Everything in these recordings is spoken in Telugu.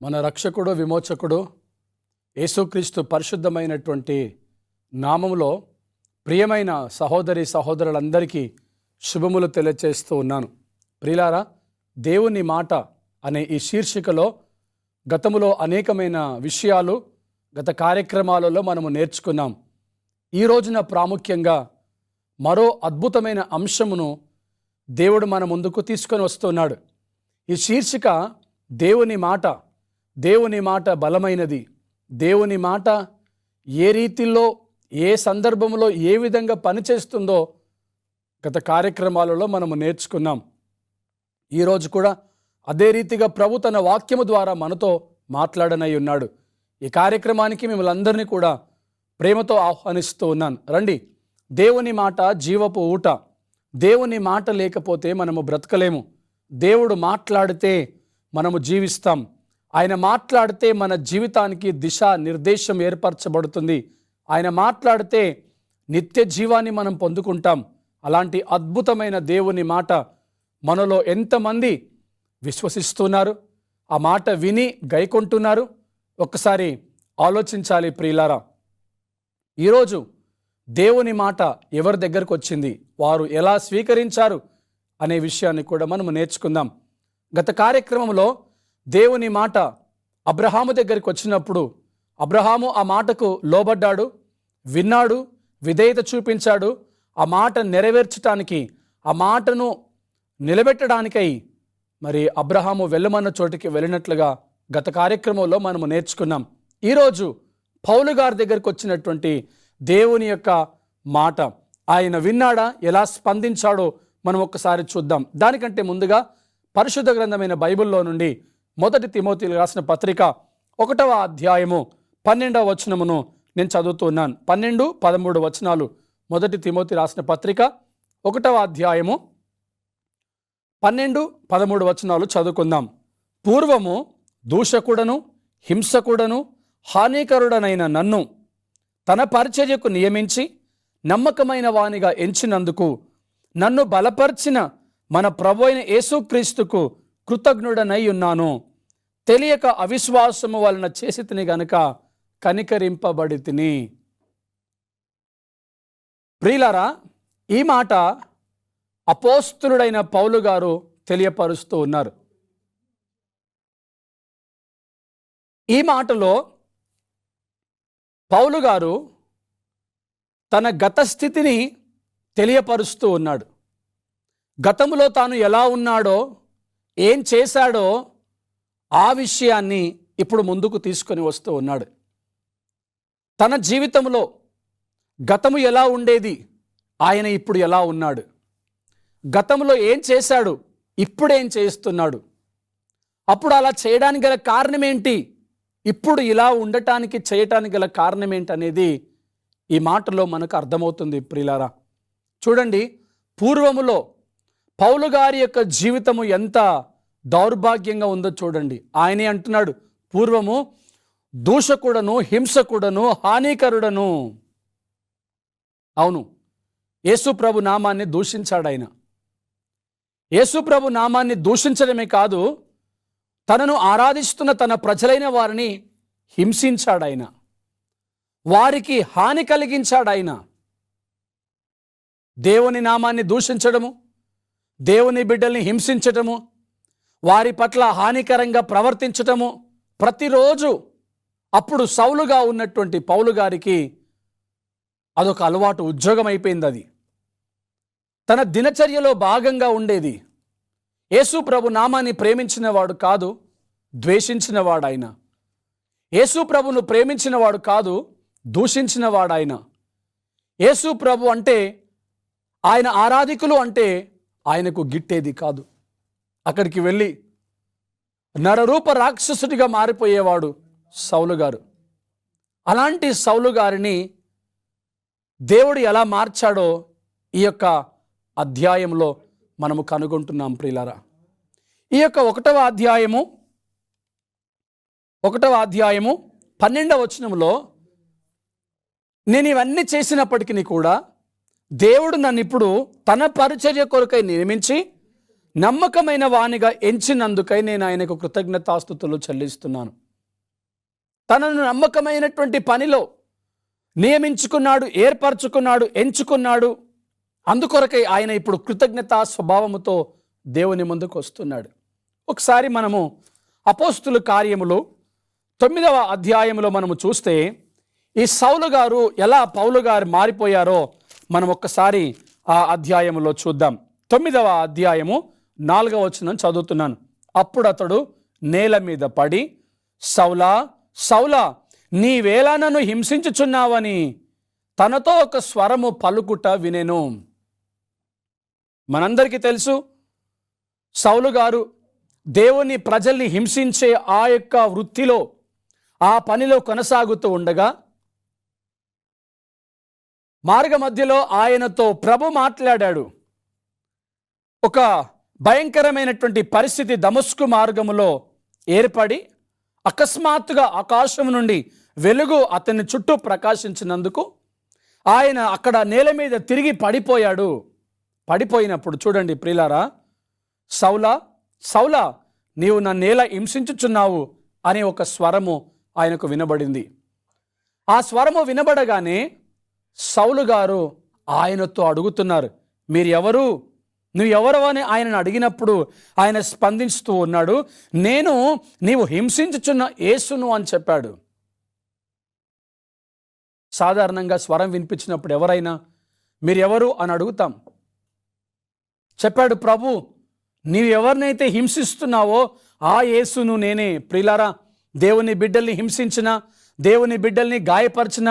మన రక్షకుడు విమోచకుడు యేసుక్రీస్తు పరిశుద్ధమైనటువంటి నామములో ప్రియమైన సహోదరి సహోదరులందరికీ శుభములు తెలియచేస్తూ ఉన్నాను. ప్రియులారా, దేవుని మాట అనే ఈ శీర్షికలో గతములో అనేకమైన విషయాలు గత కార్యక్రమాలలో మనము నేర్చుకున్నాం. ఈ రోజున ప్రాముఖ్యంగా మరో అద్భుతమైన అంశమును దేవుడు మన ముందుకు తీసుకొని వస్తున్నాడు. ఈ శీర్షిక దేవుని మాట. దేవుని మాట బలమైనది. దేవుని మాట ఏ రీతిలో ఏ సందర్భంలో ఏ విధంగా పనిచేస్తుందో గత కార్యక్రమాలలో మనము నేర్చుకున్నాం. ఈరోజు కూడా అదే రీతిగా ప్రభు తన వాక్యము ద్వారా మనతో మాట్లాడనై ఉన్నాడు. ఈ కార్యక్రమానికి మిమ్మల్ని అందరినీ కూడా ప్రేమతో ఆహ్వానిస్తూ ఉన్నాను. రండి. దేవుని మాట జీవపు ఊట. దేవుని మాట లేకపోతే మనము బ్రతకలేము. దేవుడు మాట్లాడితే మనము జీవిస్తాం. ఆయన మాట్లాడితే మన జీవితానికి దిశ నిర్దేశం ఏర్పరచబడుతుంది. ఆయన మాట్లాడితే నిత్య జీవాన్ని మనం పొందుకుంటాం. అలాంటి అద్భుతమైన దేవుని మాట మనలో ఎంతమంది విశ్వసిస్తున్నారు, ఆ మాట విని గైకొంటున్నారు? ఒక్కసారి ఆలోచించాలి ప్రియులారా. ఈరోజు దేవుని మాట ఎవరి దగ్గరకు వచ్చింది, వారు ఎలా స్వీకరించారు అనే విషయాన్ని కూడా మనము నేర్చుకుందాం. గత కార్యక్రమంలో దేవుని మాట అబ్రహాము దగ్గరికి వచ్చినప్పుడు అబ్రహాము ఆ మాటకు లోబడ్డాడు, విన్నాడు, విధేయత చూపించాడు. ఆ మాట నెరవేర్చడానికి, ఆ మాటను నిలబెట్టడానికై మరి అబ్రహాము వెళ్ళమన్న చోటికి వెళ్ళినట్లుగా గత కార్యక్రమంలో మనము నేర్చుకున్నాం. ఈరోజు పౌలు గారి దగ్గరికి వచ్చినటువంటి దేవుని యొక్క మాట ఆయన విన్నాడా, ఎలా స్పందించాడో మనం ఒక్కసారి చూద్దాం. దానికంటే ముందుగా పరిశుద్ధ గ్రంథమైన బైబిల్లో నుండి 1 తిమోతికి రాసిన పత్రిక 1వ అధ్యాయము 12వ వచనమును నేను చదువుతున్నాను. 12, 13 వచనాలు 1 తిమోతి రాసిన పత్రిక 1వ అధ్యాయము 12, 13 వచనాలు చదువుకుందాం. పూర్వము దూషకుడను హింసకుడను హానికరుడనైన నన్ను తన పరిచర్యకు నియమించి నమ్మకమైన వానిగా ఎంచినందుకు నన్ను బలపరిచిన మన ప్రభువైన యేసుక్రీస్తుకు కృతజ్ఞుడనై ఉన్నాను. తెలియక అవిశ్వాసము వలన చేసి తిని గనుక కనికరింపబడి తిని. ప్రియులారా, ఈ మాట అపోస్తులుడైన పౌలు గారు తెలియపరుస్తూ ఉన్నారు. ఈ మాటలో పౌలు గారు తన గత స్థితిని తెలియపరుస్తూ ఉన్నాడు. గతంలో తాను ఎలా ఉన్నాడో, ఏం చేశాడో ఆ విషయాన్ని ఇప్పుడు ముందుకు తీసుకొని వస్తూ ఉన్నాడు. తన జీవితంలో గతము ఎలా ఉండేది, ఆయన ఇప్పుడు ఎలా ఉన్నాడు, గతంలో ఏం చేశాడు, ఇప్పుడేం చేస్తున్నాడు, అప్పుడు అలా చేయడానికి గల కారణం ఏంటి, ఇప్పుడు ఇలా ఉండటానికి చేయటానికి గల కారణం ఏంటి అనేది ఈ మాటలో మనకు అర్థమవుతుంది. ప్రియులారా, చూడండి, పూర్వములో పౌలు గారి యొక్క జీవితము ఎంత దౌర్భాగ్యంగా ఉందో చూడండి. ఆయనే అంటున్నాడు, పూర్వము దూషకుడను హింసకుడను హానికరుడను. అవును, యేసు ప్రభు నామాన్ని దూషించాడు ఆయన. యేసు ప్రభు నామాన్ని దూషించడమే కాదు, తనను ఆరాధిస్తున్న తన ప్రజలైన వారిని హింసించాడు ఆయన, వారికి హాని కలిగించాడు ఆయన. దేవుని నామాన్ని దూషించడము, దేవుని బిడ్డల్ని హింసించటము, వారి పట్ల హానికరంగా ప్రవర్తించటము ప్రతిరోజు అప్పుడు సౌలుగా ఉన్నటువంటి పౌలు గారికి అదొక అలవాటు, ఉద్యోగం అయిపోయింది. అది తన దినచర్యలో భాగంగా ఉండేది. యేసు ప్రభు నామాన్ని ప్రేమించిన వాడు కాదు, ద్వేషించిన వాడు ఆయన. యేసు ప్రభును ప్రేమించిన వాడు కాదు, దూషించిన వాడు ఆయన. యేసు ప్రభు అంటే, ఆయన ఆరాధికులు అంటే ఆయనకు గిట్టేది కాదు. అక్కడికి వెళ్ళి నరరూప రాక్షసుడిగా మారిపోయేవాడు సౌలు గారు. అలాంటి సౌలు గారిని దేవుడు ఎలా మార్చాడో ఈ యొక్క అధ్యాయంలో మనము కనుగొంటున్నాం. ప్రియులారా, ఈ యొక్క 1వ అధ్యాయము 12వ వచనంలో, నేను ఇవన్నీ చేసినప్పటికీ కూడా దేవుడు నన్ను ఇప్పుడు తన పరిచర్య కొరకై నియమించి నమ్మకమైన వానిగా ఎంచినందుకై నేను ఆయనకు కృతజ్ఞతాస్తుతులు చెల్లిస్తున్నాను. తనను నమ్మకమైనటువంటి పనిలో నియమించుకున్నాడు, ఏర్పరచుకున్నాడు, ఎంచుకున్నాడు. అందుకొరకై ఆయన ఇప్పుడు కృతజ్ఞతా స్వభావముతో దేవుని ముందుకు వస్తున్నాడు. ఒకసారి మనము అపోస్తుల కార్యములు 9వ అధ్యాయంలో మనము చూస్తే ఈ సౌలు గారు ఎలా పౌలు గారు మారిపోయారో మనం ఒక్కసారి ఆ అధ్యాయములో చూద్దాం. 9వ అధ్యాయము 4వ వచనం చదువుతున్నాను. అప్పుడు అతడు నేల మీద పడి, సౌలా సౌలా, నీవేళ నన్ను హింసించుచున్నావని తనతో ఒక స్వరము పలుకుట వినెను. మనందరికీ తెలుసు, సౌలు గారు దేవుని ప్రజల్ని హింసించే ఆ యొక్క వృత్తిలో, ఆ పనిలో కొనసాగుతూ ఉండగా మార్గ మధ్యలో ఆయనతో ప్రభు మాట్లాడాడు. ఒక భయంకరమైనటువంటి పరిస్థితి దమస్కు మార్గములో ఏర్పడి అకస్మాత్తుగా ఆకాశం నుండి వెలుగు అతని చుట్టూ ప్రకాశించినందుకు ఆయన అక్కడ నేల మీద తిరిగి పడిపోయాడు. పడిపోయినప్పుడు చూడండి ప్రియులారా, సౌలా సౌలా, నీవు నన్నేలా హింసించుచున్నావు అనే ఒక స్వరము ఆయనకు వినబడింది. ఆ స్వరము వినబడగానే సౌలు గారు ఆయనతో అడుగుతున్నారు, మీరు ఎవరు, నువ్వు ఎవరు అని ఆయనను అడిగినప్పుడు ఆయన స్పందిస్తూ ఉన్నాడు, నీవు హింసించుచున్న యేసును అని చెప్పాడు. సాధారణంగా స్వరం వినిపించినప్పుడు ఎవరైనా మీరు ఎవరు అని అడుగుతాం. చెప్పాడు ప్రభు, నీవు ఎవరినైతే హింసిస్తున్నావో ఆ యేసును నేనే. ప్రియులారా, దేవుని బిడ్డల్ని హింసించిన, దేవుని బిడ్డల్ని గాయపరిచిన,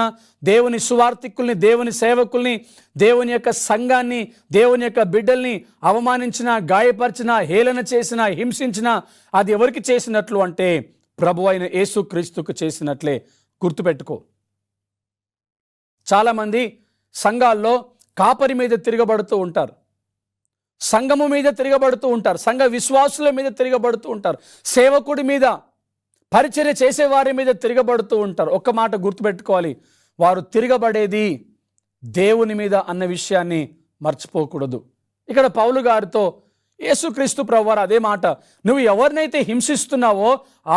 దేవుని సువార్థికుల్ని, దేవుని సేవకుల్ని, దేవుని యొక్క సంఘాన్ని, దేవుని యొక్క బిడ్డల్ని అవమానించిన, గాయపరిచిన, హేళన చేసిన, హింసించిన, అది ఎవరికి చేసినట్లు అంటే ప్రభు అయిన యేసు క్రీస్తుకు చేసినట్లే. గుర్తుపెట్టుకో. చాలామంది సంఘాల్లో కాపరి మీద తిరగబడుతూ ఉంటారు, సంఘము మీద తిరగబడుతూ ఉంటారు, సంఘ విశ్వాసుల మీద తిరగబడుతూ ఉంటారు, సేవకుడి మీద, పరిచర్య చేసేవారి మీద తిరగబడుతూ ఉంటారు. ఒక్క మాట గుర్తుపెట్టుకోవాలి, వారు తిరగబడేది దేవుని మీద అన్న విషయాన్ని మర్చిపోకూడదు. ఇక్కడ పౌలు గారితో యేసుక్రీస్తు ప్రభువారు అదే మాట, నువ్వు ఎవరినైతే హింసిస్తున్నావో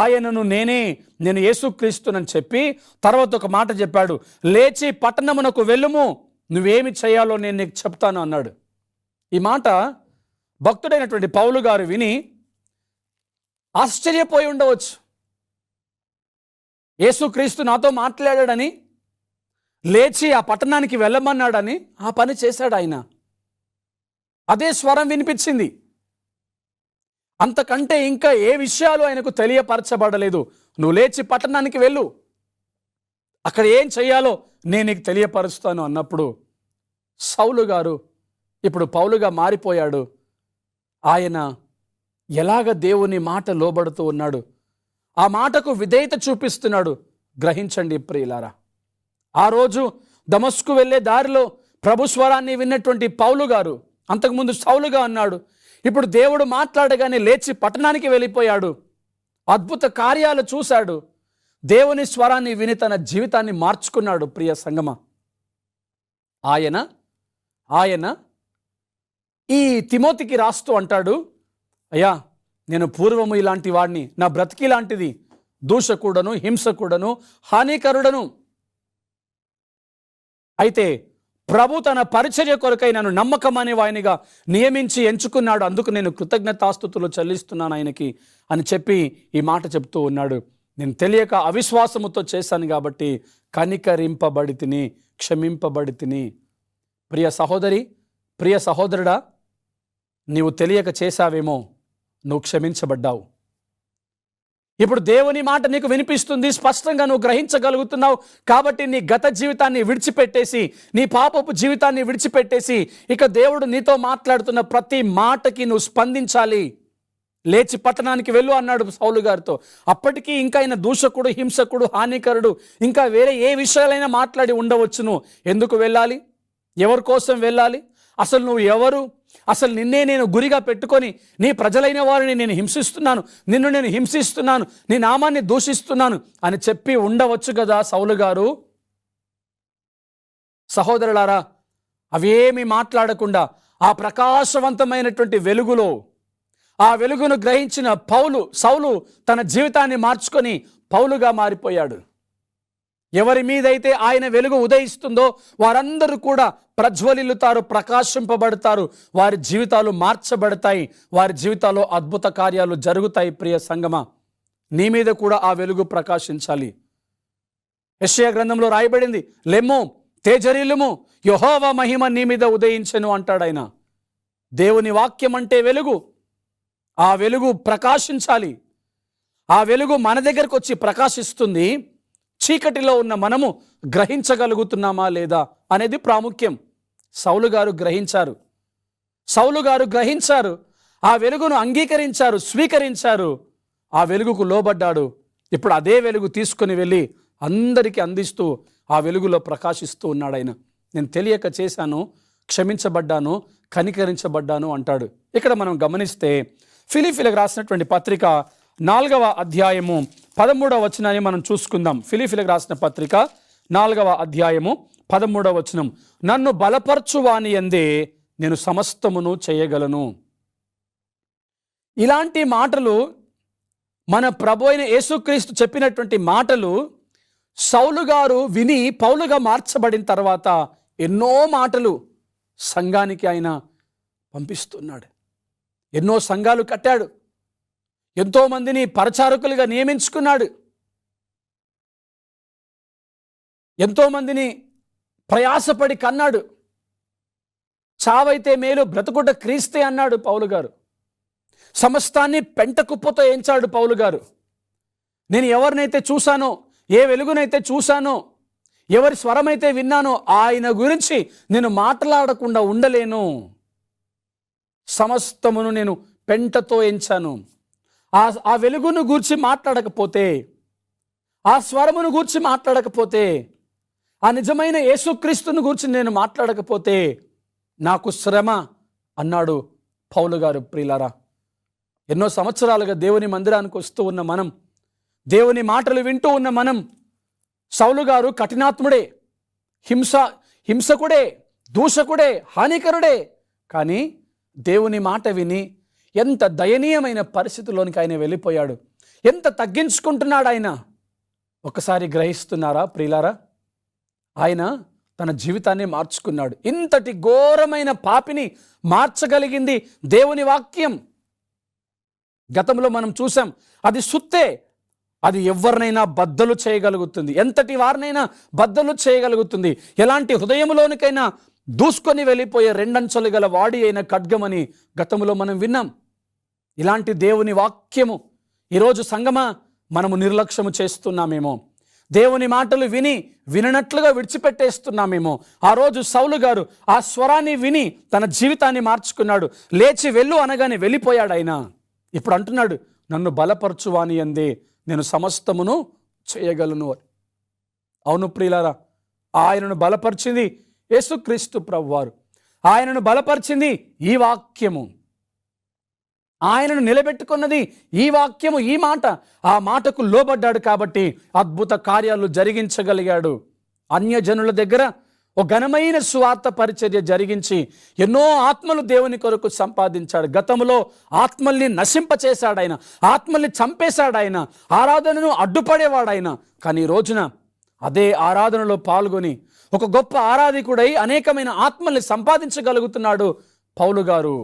ఆయనను నేను యేసుక్రీస్తునని చెప్పి తర్వాత ఒక మాట చెప్పాడు, లేచి పట్టణమునకు వెళ్ళుము, నువ్వేమి చేయాలో నేను నీకు చెప్తాను అన్నాడు. ఈ మాట భక్తుడైనటువంటి పౌలు గారు విని ఆశ్చర్యపోయి ఉండవచ్చు. యేసుక్రీస్తు నాతో మాట్లాడాడని, లేచి ఆ పట్టణానికి వెళ్ళమన్నాడని ఆ పని చేశాడు ఆయన. అదే స్వరం వినిపించింది. అంతకంటే ఇంకా ఏ విషయాలు ఆయనకు తెలియపరచబడలేదు. నువ్వు లేచి పట్టణానికి వెళ్ళు, అక్కడ ఏం చేయాలో నేను నీకు తెలియపరుస్తాను అన్నప్పుడు సౌలు గారు ఇప్పుడు పౌలుగా మారిపోయాడు. ఆయన ఎలాగ దేవుని మాట లోబడుతూ ఉన్నాడు, ఆ మాటకు విధేయత చూపిస్తున్నాడు. గ్రహించండి ప్రియులారా, ఆ రోజు దమస్కు వెళ్ళే దారిలో ప్రభు స్వరాన్ని విన్నటువంటి పౌలు గారు అంతకుముందు సౌలుగా ఉన్నాడు. ఇప్పుడు దేవుడు మాట్లాడగానే లేచి పట్టణానికి వెళ్ళిపోయాడు, అద్భుత కార్యాలు చూశాడు, దేవుని స్వరాన్ని విని తన జీవితాన్ని మార్చుకున్నాడు. ప్రియ సంగమా, ఆయన ఈ తిమోతికి రాస్తూ అంటాడు, అయ్యా నేను పూర్వము ఇలాంటి వాడిని, నా బ్రతికి ఇలాంటిది, దూషకుడను, హింసకుడను, హానికరుడను. అయితే ప్రభు తన పరిచర్య కొరకై నన్ను నమ్మకమనే వానిగా నియమించి ఎంచుకున్నాడు, అందుకు నేను కృతజ్ఞతాస్తుతులు చెల్లిస్తున్నాను ఆయనకి అని చెప్పి ఈ మాట చెప్తూ ఉన్నాడు. నేను తెలియక అవిశ్వాసముతో చేశాను కాబట్టి కనికరింపబడి తిని, క్షమింపబడి తిని. ప్రియ సహోదరి, ప్రియ సహోదరుడా, నీవు తెలియక చేశావేమో, నువ్వు క్షమించబడ్డావు. ఇప్పుడు దేవుని మాట నీకు వినిపిస్తుంది, స్పష్టంగా నువ్వు గ్రహించగలుగుతున్నావు. కాబట్టి నీ గత జీవితాన్ని విడిచిపెట్టేసి, నీ పాపపు జీవితాన్ని విడిచిపెట్టేసి, ఇక దేవుడు నీతో మాట్లాడుతున్న ప్రతి మాటకి నువ్వు స్పందించాలి. లేచి పట్టణానికి వెళ్ళు అన్నాడు సౌలు గారితో. అప్పటికీ ఇంకా ఆయన దూషకుడు, హింసకుడు, హానికరుడు, ఇంకా వేరే ఏ విషయాలైనా మాట్లాడి ఉండవచ్చును. ఎందుకు వెళ్ళాలి? ఎవరి కోసం వెళ్ళాలి? అసలు నువ్వు ఎవరు? అసలు నిన్నే నేను గురిగా పెట్టుకొని నీ ప్రజలైన వారిని నేను హింసిస్తున్నాను, నిన్ను నేను హింసిస్తున్నాను, నీ నామాన్ని దూషిస్తున్నాను అని చెప్పి ఉండవచ్చు కదా సౌలు గారు. సహోదరులారా, అవేమీ మాట్లాడకుండా ఆ ప్రకాశవంతమైనటువంటి వెలుగులో ఆ వెలుగును గ్రహించిన సౌలు తన జీవితాన్ని మార్చుకొని పౌలుగా మారిపోయాడు. ఎవరి మీదైతే ఆయన వెలుగు ఉదయిస్తుందో వారందరూ కూడా ప్రజ్వలిల్లుతారు, ప్రకాశింపబడతారు, వారి జీవితాలు మార్చబడతాయి, వారి జీవితాల్లో అద్భుత కార్యాలు జరుగుతాయి. ప్రియ సంగమా, నీ మీద కూడా ఆ వెలుగు ప్రకాశించాలి. యెషయా గ్రంథంలో రాయబడింది, లెమ్ము తేజరిల్లుము, యెహోవా మహిమ నీ మీద ఉదయించెను అంటాడు ఆయన. దేవుని వాక్యం అంటే వెలుగు. ఆ వెలుగు ప్రకాశించాలి. ఆ వెలుగు మన దగ్గరకు వచ్చి ప్రకాశిస్తుంది. చీకటిలో ఉన్న మనము గ్రహించగలుగుతున్నామా లేదా అనేది ప్రాముఖ్యం. సౌలు గారు గ్రహించారు, ఆ వెలుగును అంగీకరించారు, స్వీకరించారు, ఆ వెలుగుకు లోబడ్డాడు. ఇప్పుడు అదే వెలుగు తీసుకొని వెళ్ళి అందరికీ అందిస్తూ ఆ వెలుగులో ప్రకాశిస్తూ ఉన్నాడు ఆయన. నేను తెలియక చేశాను, క్షమించబడ్డాను, కనికరించబడ్డాను అంటాడు. ఇక్కడ మనం గమనిస్తే ఫిలిప్పీలకు రాసినటువంటి పత్రిక 4వ అధ్యాయము 13వ వచనాన్ని మనం చూసుకుందాం. ఫిలిప్పీలకు రాసిన పత్రిక 4వ అధ్యాయము 13వ వచనం, నన్ను బలపరచువాని యందే నేను సమస్తమును చేయగలను. ఇలాంటి మాటలు మన ప్రభు అయిన యేసుక్రీస్తు చెప్పినటువంటి మాటలు సౌలు గారు విని పౌలుగా మార్చబడిన తర్వాత ఎన్నో మాటలు సంఘానికి ఆయన పంపిస్తున్నాడు. ఎన్నో సంఘాలు కట్టాడు, ఎంతో మందిని పరిచారకులుగా నియమించుకున్నాడు, ఎంతో మందిని ప్రయాసపడి కన్నాడు. చావైతే మేలు, బ్రతుకుట క్రీస్తే అన్నాడు పౌలు గారు. సమస్తాన్ని పెంట కుప్పతో ఎంచాడు పౌలు గారు. నేను ఎవరినైతే చూశానో, ఏ వెలుగునైతే చూశానో, ఎవరి స్వరమైతే విన్నానో ఆయన గురించి నేను మాట్లాడకుండా ఉండలేను. సమస్తమును నేను పెంటతో ఎంచాను. ఆ వెలుగును గూర్చి మాట్లాడకపోతే, ఆ స్వరమును గూర్చి మాట్లాడకపోతే, ఆ నిజమైన యేసుక్రీస్తుని గూర్చి నేను మాట్లాడకపోతే నాకు శ్రమ అన్నాడు పౌలు గారు. ప్రియులారా, ఎన్నో సంవత్సరాలుగా దేవుని మందిరానికి వస్తూ ఉన్న మనం, దేవుని మాటలు వింటూ ఉన్న మనం, సౌలు గారు కఠినాత్ముడే, హింసకుడే, దూషకుడే, హానికరుడే. కానీ దేవుని మాట విని ఎంత దయనీయమైన పరిస్థితుల్లోనికి ఆయన వెళ్ళిపోయాడు, ఎంత తగ్గించుకుంటున్నాడు ఆయన. ఒకసారి గ్రహిస్తున్నారా ప్రియులారా? ఆయన తన జీవితాన్ని మార్చుకున్నాడు. ఇంతటి ఘోరమైన పాపిని మార్చగలిగింది దేవుని వాక్యం. గతంలో మనం చూసాం, అది సుత్తే, అది ఎవరినైనా బద్దలు చేయగలుగుతుంది, ఎంతటి వారినైనా బద్దలు చేయగలుగుతుంది. ఎలాంటి హృదయంలోనికైనా దూసుకొని వెళ్ళిపోయే రెండంచెలు గల వాడి అయిన ఖడ్గమని గతంలో మనం విన్నాం. ఇలాంటి దేవుని వాక్యము ఈరోజు సంగమా మనము నిర్లక్ష్యము చేస్తున్నామేమో, దేవుని మాటలు విననట్లుగా విడిచిపెట్టేస్తున్నామేమో. ఆ రోజు సౌలు గారు ఆ స్వరాన్ని విని తన జీవితాన్ని మార్చుకున్నాడు. లేచి వెళ్ళు అనగానే వెళ్ళిపోయాడు ఆయన. ఇప్పుడు అంటున్నాడు, నన్ను బలపరచువాని యందే నేను సమస్తమును చేయగలను. అవును ప్రియులారా, ఆయనను బలపరిచింది యేసుక్రీస్తు ప్రభువారు. ఆయనను బలపరిచింది ఈ వాక్యము. ఆయనను నిలబెట్టుకున్నది ఈ వాక్యము, ఈ మాట. ఆ మాటకు లోబడ్డాడు కాబట్టి అద్భుత కార్యాలు జరిగించగలిగాడు. అన్యజనుల దగ్గర ఒక ఘనమైన సువార్త పరిచర్య జరిగించి ఎన్నో ఆత్మలు దేవుని కొరకు సంపాదించాడు. గతంలో ఆత్మల్ని నశింపచేశాడు ఆయన, ఆత్మల్ని చంపేశాడు ఆయన, ఆరాధనను అడ్డుపడేవాడు ఆయన. కానీ ఈ రోజున అదే ఆరాధనలో పాల్గొని ఒక గొప్ప ఆరాధికుడై అనేకమైన ఆత్మల్ని సంపాదించగలుగుతున్నాడు పౌలు గారు.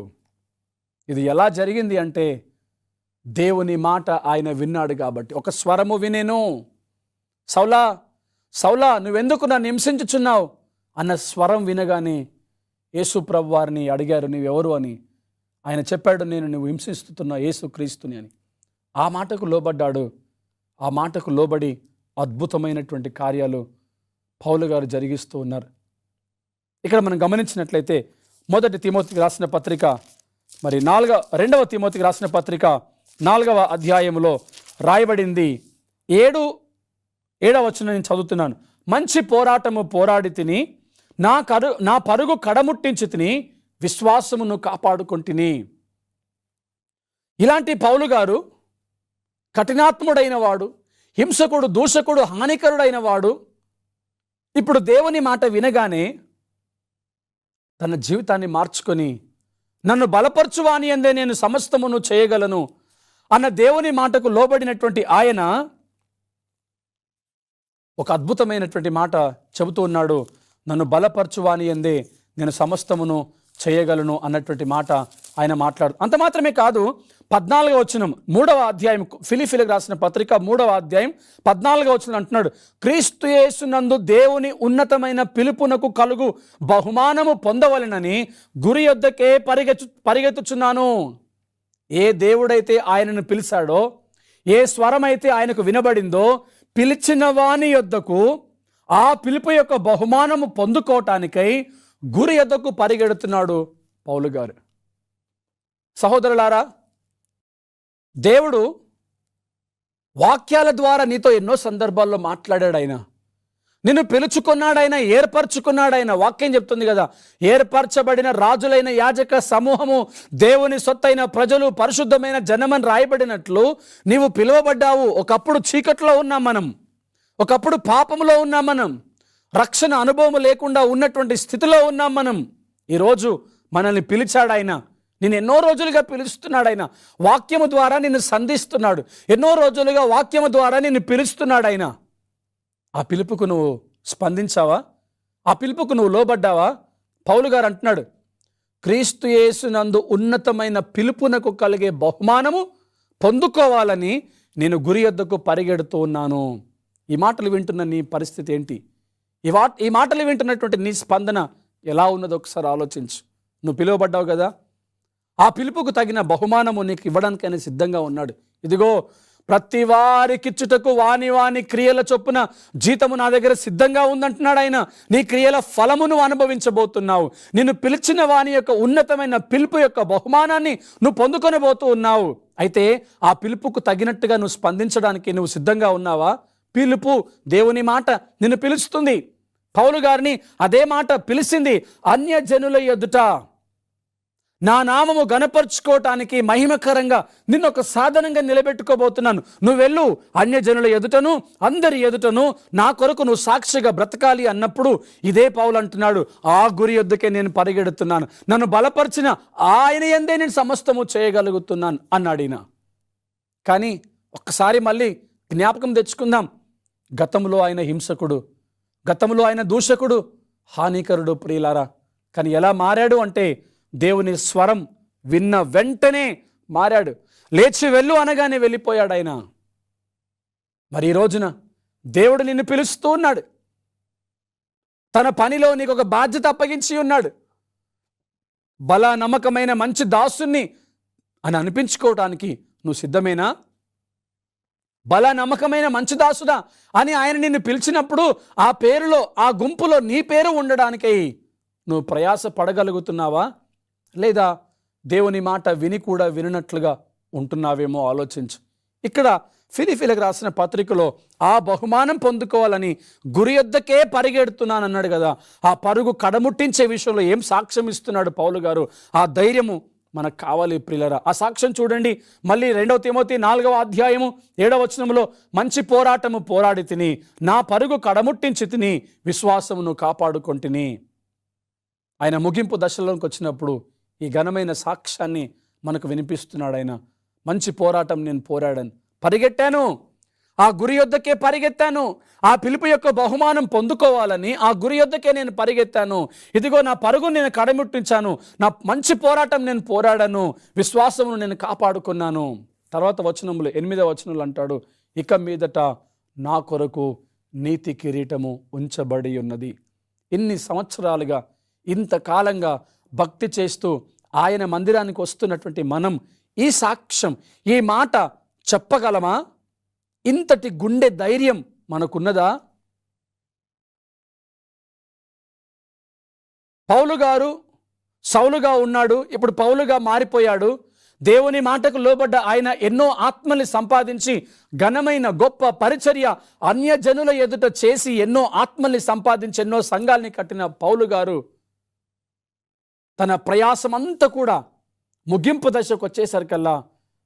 ఇది ఎలా జరిగింది అంటే దేవుని మాట ఆయన విన్నాడు కాబట్టి. ఒక స్వరము వినేను, సౌలా సౌలా నువ్వెందుకు నన్ను హింసించుచున్నావు అన్న స్వరం వినగానే యేసు ప్రభు వారిని అడిగారు, నువ్వెవరు అని. ఆయన చెప్పాడు, నేను నువ్వు హింసిస్తున్న యేసుక్రీస్తుని అని. ఆ మాటకు లోబడ్డాడు. ఆ మాటకు లోబడి అద్భుతమైనటువంటి కార్యాలు పౌలు గారు జరిగిస్తూ ఉన్నారు. ఇక్కడ మనం గమనించినట్లయితే మొదటి తిమోతికి రాసిన పత్రిక, మరి 2వ తిమోతికి రాసిన పత్రిక 4వ అధ్యాయంలో రాయబడింది. 7వ వచనం నేను చదువుతున్నాను. మంచి పోరాటము పోరాడి తిని నా పరుగు కడముట్టించి తిని విశ్వాసమును కాపాడుకుంటుని. ఇలాంటి పౌలు గారు కఠినాత్ముడైన వాడు, హింసకుడు, దూషకుడు, హానికరుడైన వాడు. ఇప్పుడు దేవుని మాట వినగానే తన జీవితాన్ని మార్చుకొని నన్ను బలపరచువాని అందే నేను సమస్తమును చేయగలను అన్న దేవుని మాటకు లోబడినటువంటి ఆయన ఒక అద్భుతమైనటువంటి మాట చెబుతూ ఉన్నాడు. నన్ను బలపరచువాని అందే నేను సమస్తమును చేయగలను అన్నటువంటి మాట ఆయన మాట్లాడు. అంత మాత్రమే కాదు, 14వ వచనం 3వ అధ్యాయం, ఫిలిప్పీలకు రాసిన పత్రిక 3వ అధ్యాయం 14వ వచనం అంటున్నాడు, క్రీస్తు యేసునందు దేవుని ఉన్నతమైన పిలుపునకు కలుగు బహుమానము పొందవలెనని గురి యొద్దకే పరిగెత్తుచున్నాను. ఏ దేవుడైతే ఆయనను పిలిచాడో, ఏ స్వరమైతే ఆయనకు వినబడిందో, పిలిచిన వాని యొద్దకు ఆ పిలుపు యొక్క బహుమానము పొందుకోవటానికై గురి యొద్దకు పరిగెడుతున్నాడు పౌలు గారు. సహోదరులారా, దేవుడు వాక్యాల ద్వారా నీతో ఎన్నో సందర్భాల్లో మాట్లాడాడు. ఆయన నిన్ను పిలుచుకున్నాడైనా, ఏర్పరచుకున్నాడైనా. వాక్యం చెప్తుంది కదా, ఏర్పరచబడిన రాజులైన యాజక సమూహము, దేవుని సొత్తైన ప్రజలు, పరిశుద్ధమైన జనమని రాయబడినట్లు నీవు పిలువబడ్డావు. ఒకప్పుడు చీకట్లో ఉన్నాం మనం, ఒకప్పుడు పాపంలో ఉన్నాం మనం, రక్షణ అనుభవం లేకుండా ఉన్నటువంటి స్థితిలో ఉన్నాం మనం. ఈరోజు మనల్ని పిలిచాడు ఆయన. నేను ఎన్నో రోజులుగా పిలుస్తున్నాడు ఆయన. వాక్యము ద్వారా నిన్ను సంధిస్తున్నాడు. ఎన్నో రోజులుగా వాక్యము ద్వారా నిన్ను పిలుస్తున్నాడు ఆయన. ఆ పిలుపుకు నువ్వు స్పందించావా? ఆ పిలుపుకు నువ్వు లోబడ్డావా? పౌలు గారు అంటున్నాడు, క్రీస్తు యేసునందు ఉన్నతమైన పిలుపునకు కలిగే బహుమానము పొందుకోవాలని నేను గురి యొద్దకు పరిగెడుతూ ఉన్నాను. ఈ మాటలు వింటున్న నీ పరిస్థితి ఏంటి? ఈ మాటలు వింటున్నటువంటి నీ స్పందన ఎలా ఉన్నదో ఒకసారి ఆలోచించు. నువ్వు పిలువబడ్డావు కదా, ఆ పిలుపుకు తగిన బహుమానము నీకు ఇవ్వడానికైనా సిద్ధంగా ఉన్నాడు. ఇదిగో, ప్రతి వారికిచ్చుటకు వాని వాని క్రియల చొప్పున జీతము నా దగ్గర సిద్ధంగా ఉందంటున్నాడు ఆయన. నీ క్రియల ఫలమును అనుభవించబోతున్నావు. నిన్ను పిలిచిన వాని యొక్క ఉన్నతమైన పిలుపు యొక్క బహుమానాన్ని నువ్వు పొందుకొనబోతూ ఉన్నావు. అయితే ఆ పిలుపుకు తగినట్టుగా నువ్వు స్పందించడానికి నువ్వు సిద్ధంగా ఉన్నావా? పిలుపు, దేవుని మాట నిన్ను పిలుస్తుంది. పౌలు గారిని అదే మాట పిలిచింది. అన్యజనుల ఎదుట నా నామము గణపరుచుకోవటానికి మహిమకరంగా నిన్ను ఒక సాధనంగా నిలబెట్టుకోబోతున్నాను. నువ్వు వెళ్ళు, అన్యజనుల ఎదుటను అందరి ఎదుటను నా కొరకు నువ్వు సాక్షిగా బ్రతకాలి అన్నప్పుడు ఇదే పౌలు అంటున్నాడు, ఆ గురి యొద్దకే నేను పరిగెడుతున్నాను. నన్ను బలపరిచిన ఆయన యందే నేను సమస్తము చేయగలుగుతున్నాను అన్నాడు ఈయన. కానీ ఒక్కసారి మళ్ళీ జ్ఞాపకం తెచ్చుకుందాం. గతంలో ఆయన హింసకుడు, గతంలో ఆయన దూషకుడు, హానికరుడు ప్రియులారా. కానీ ఎలా మారాడు అంటే దేవుని స్వరం విన్న వెంటనే మారాడు. లేచి వెళ్ళు అనగానే వెళ్ళిపోయాడు ఆయన. మరి ఈ రోజున దేవుడు నిన్ను పిలుస్తూ ఉన్నాడు. తన పనిలో నీకు ఒక బాధ్యత అప్పగించి ఉన్నాడు. బల నమ్మకమైన మంచి దాసుని అని అనిపించుకోవటానికి నువ్వు సిద్ధమేనా? బల నమ్మకమైన మంచి దాసుడా అని ఆయన నిన్ను పిలిచినప్పుడు ఆ పేరులో, ఆ గుంపులో నీ పేరు ఉండడానికై నువ్వు ప్రయాస పడగలుగుతున్నావా? లేదా దేవుని మాట విని కూడా వినట్లుగా ఉంటున్నావేమో ఆలోచించు. ఇక్కడ ఫిలిప్పీలకు రాసిన పత్రికలో ఆ బహుమానం పొందుకోవాలని గురి యొద్దకే పరిగెడుతున్నాను అన్నాడు కదా. ఆ పరుగు కడముట్టించే విషయంలో ఏం సాక్ష్యం ఇస్తున్నాడు పౌలు గారు? ఆ ధైర్యము మనకు కావాలి ప్రియులరా. ఆ సాక్ష్యం చూడండి. మళ్ళీ 2వ తిమోతి 4వ అధ్యాయము 7వ వచనంలో, మంచి పోరాటము పోరాడి తిని, నా పరుగు కడముట్టించి తిని, విశ్వాసమును కాపాడుకొంటిని. ఆయన ముగింపు దశలోకి వచ్చినప్పుడు ఈ ఘనమైన సాక్ష్యాన్ని మనకు వినిపిస్తున్నాడు ఆయన. మంచి పోరాటం నేను పోరాడాను, పరిగెట్టాను, ఆ గురి యొద్దకే పరిగెత్తాను. ఆ పిలుపు యొక్క బహుమానం పొందుకోవాలని ఆ గురి యొద్దకే నేను పరిగెత్తాను. ఇదిగో నా పరుగు నేను కడముట్టించాను, నా మంచి పోరాటం నేను పోరాడాను, విశ్వాసమును నేను కాపాడుకున్నాను. తర్వాత వచనములు 8వ వచనంలో అంటాడు, ఇక మీదట నా కొరకు నీతి కిరీటము ఉంచబడి ఉన్నది. ఇన్ని సంవత్సరాలుగా, ఇంతకాలంగా భక్తి చేస్తూ ఆయన మందిరానికి వస్తున్నటువంటి మనం ఈ సాక్ష్యం, ఈ మాట చెప్పగలమా? ఇంతటి గుండె ధైర్యం మనకున్నదా? పౌలు గారు సౌలుగా ఉన్నాడు, ఇప్పుడు పౌలుగా మారిపోయాడు. దేవుని మాటకు లోబడ్డ ఆయన ఎన్నో ఆత్మల్ని సంపాదించి ఘనమైన గొప్ప పరిచర్య అన్యజనుల ఎదుట చేసి ఎన్నో ఆత్మల్ని సంపాదించి ఎన్నో సంఘాల్ని కట్టిన పౌలు గారు తన ప్రయాసమంతా కూడా ముగింపు దశకు వచ్చేసరికల్లా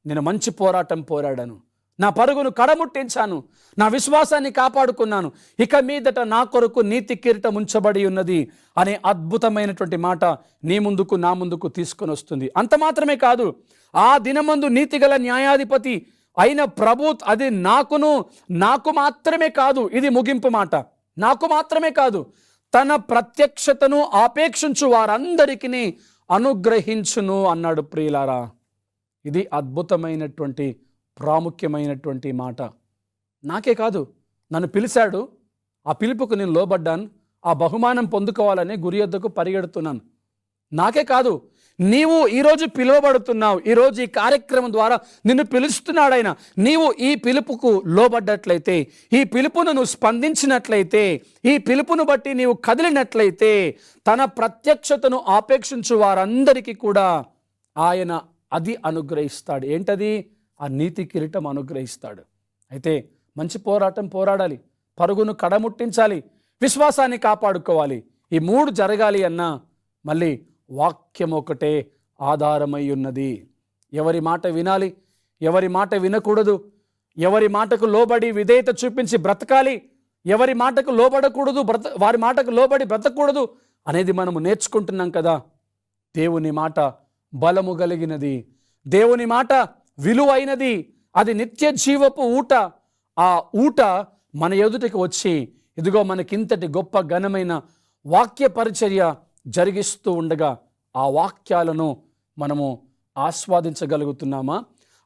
నేను మంచి పోరాటం పోరాడాను, నా పరుగును కడముట్టించాను, నా విశ్వాసాన్ని కాపాడుకున్నాను, ఇక మీదట నా కొరకు నీతి కిరీటం ఉంచబడి ఉన్నది అనే అద్భుతమైనటువంటి మాట నీ ముందుకు నా ముందుకు తీసుకొని వస్తుంది. అంత మాత్రమే కాదు, ఆ దినమందు నీతిగల న్యాయాధిపతి అయిన ప్రభు అది నాకు మాత్రమే కాదు, ఇది ముగింపు మాట, నాకు మాత్రమే కాదు, తన ప్రత్యక్షతను ఆపేక్షించు వారందరికీ అనుగ్రహించును అన్నాడు. ప్రియులారా, ఇది అద్భుతమైనటువంటి ప్రాముఖ్యమైనటువంటి మాట. నాకే కాదు, నన్ను పిలిచాడు, ఆ పిలుపుకు నేను లోబడ్డాను, ఆ బహుమానం పొందుకోవాలని గురి యొద్దకు పరిగెడుతున్నాను. నాకే కాదు, నీవు ఈరోజు పిలువబడుతున్నావు, ఈరోజు ఈ కార్యక్రమం ద్వారా నిన్ను పిలుస్తున్నాడు ఆయన. నీవు ఈ పిలుపుకు లోబడ్డట్లయితే, ఈ పిలుపును నువ్వు స్పందించినట్లయితే, ఈ పిలుపును బట్టి నీవు కదిలినట్లయితే, తన ప్రత్యక్షతను ఆపేక్షించు వారందరికీ కూడా ఆయన అది అనుగ్రహిస్తాడు. ఏంటది? ఆ నీతి కిరీటం అనుగ్రహిస్తాడు. అయితే మంచి పోరాటం పోరాడాలి, పరుగును కడముట్టించాలి, విశ్వాసాన్ని కాపాడుకోవాలి. ఈ మూడు జరగాలి అన్నా మళ్ళీ వాక్యం ఒకటే ఆధారమై ఉన్నది. ఎవరి మాట వినాలి, ఎవరి మాట వినకూడదు, ఎవరి మాటకు లోబడి విధేయత చూపించి బ్రతకాలి, ఎవరి మాటకు లోబడకూడదు, వారి మాటకు లోబడి బ్రతకూడదు అనేది మనము నేర్చుకుంటున్నాం కదా. దేవుని మాట బలము కలిగినది, దేవుని మాట విలువైనది, అది నిత్య జీవపు ఊట. ఆ ఊట మన ఎదుటికి వచ్చి ఇదిగో మనకింతటి గొప్ప ఘనమైన వాక్య పరిచర్య జరిగిస్తూ ఉండగా ఆ వాక్యాలను మనము ఆస్వాదించగలుగుతున్నామా?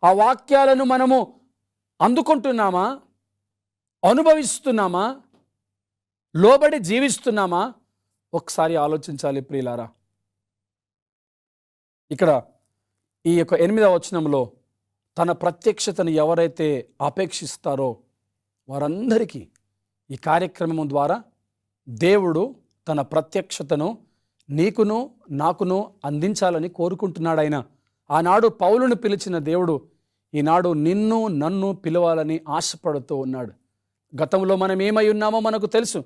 ఆ వాక్యాలను మనము అందుకుంటున్నామా? అనుభవిస్తున్నామా? లోబడి జీవిస్తున్నామా? ఒకసారి ఆలోచించాలి ప్రియులారా. ఇక్కడ ఈ యొక్క 8వ వచనంలో తన ప్రత్యక్షతను ఎవరైతే ఆపేక్షిస్తారో వారందరికీ ఈ కార్యక్రమం ద్వారా దేవుడు తన ప్రత్యక్షతను నీకును నాకును అందించాలని కోరుకుంటున్నాడు ఆయన. ఆనాడు పౌలును పిలిచిన దేవుడు ఈనాడు నిన్ను నన్ను పిలవాలని ఆశపడుతూ ఉన్నాడు. గతంలో మనం ఏమై ఉన్నామో మనకు తెలుసు,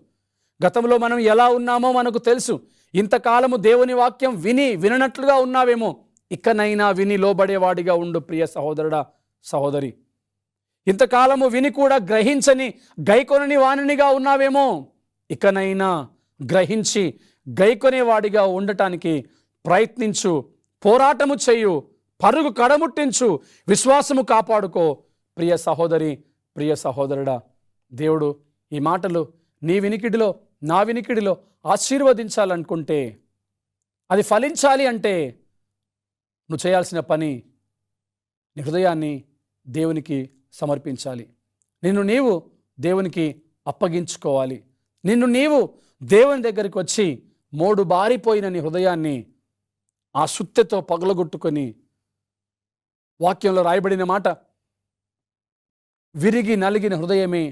గతంలో మనం ఎలా ఉన్నామో మనకు తెలుసు. ఇంతకాలము దేవుని వాక్యం విననట్లుగా ఉన్నావేమో, ఇకనైనా విని లోబడేవాడిగా ఉండు ప్రియ సహోదరుడా, సహోదరి. ఇంతకాలము విని కూడా గ్రహించని గైకొనని వాణినిగా ఉన్నావేమో, ఇకనైనా గ్రహించి గైకొనేవాడిగా ఉండటానికి ప్రయత్నించు, పోరాటము చేయు, పరుగు కడముట్టించు, విశ్వాసము కాపాడుకో ప్రియ సహోదరి, ప్రియ సహోదరుడా. దేవుడు ఈ మాటలు నీ వినికిడిలో నా వినికిడిలో ఆశీర్వదించాలనుకుంటే, అది ఫలించాలి అంటే నువ్వు చేయాల్సిన పని నీ హృదయాన్ని దేవునికి సమర్పించాలి. నిన్ను నీవు దేవునికి అప్పగించుకోవాలి. నిన్ను నీవు దేవుని దగ్గరికి వచ్చి మోడు బారిపోయిన నీ హృదయాన్ని ఆ సుత్తెతో పగలగొట్టుకొని, వాక్యంలో రాయబడిన మాట, విరిగి నలిగిన హృదయమే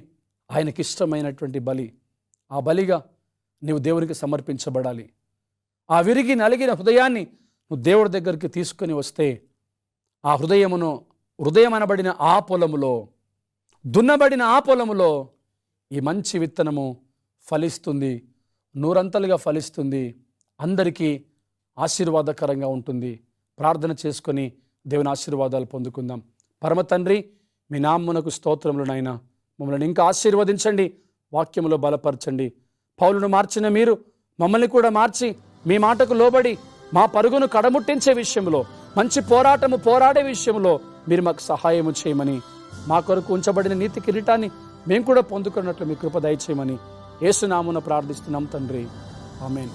ఆయనకిష్టమైనటువంటి బలి. ఆ బలిగా నీవు దేవునికి సమర్పించబడాలి. ఆ విరిగి నలిగిన హృదయాన్ని నువ్వు దేవుడి దగ్గరికి తీసుకొని వస్తే, ఆ హృదయం అనబడిన ఆ పొలములో, దున్నబడిన ఆ పొలములో ఈ మంచి విత్తనము ఫలిస్తుంది, నూరంతలుగా ఫలిస్తుంది, అందరికీ ఆశీర్వాదకరంగా ఉంటుంది. ప్రార్థన చేసుకొని దేవుని ఆశీర్వాదాలు పొందుకుందాం. పరమ తండ్రి, మీ నామమునకు స్తోత్రములు నాయనా. మమ్మల్ని ఇంకా ఆశీర్వదించండి, వాక్యములో బలపరచండి. పౌలును మార్చిన మీరు మమ్మల్ని కూడా మార్చి మీ మాటకు లోబడి మా పరుగును కడముట్టించే విషయంలో, మంచి పోరాటము పోరాడే విషయంలో మీరు మాకు సహాయము చేయమని, మా కొరకు ఉంచబడిన నీతి కిరీటాన్ని మేము కూడా పొందుకున్నట్లు మీ కృప దయచేయమని యేసు నామమున ప్రార్థిస్తున్నాం తండ్రి. ఆమేన్.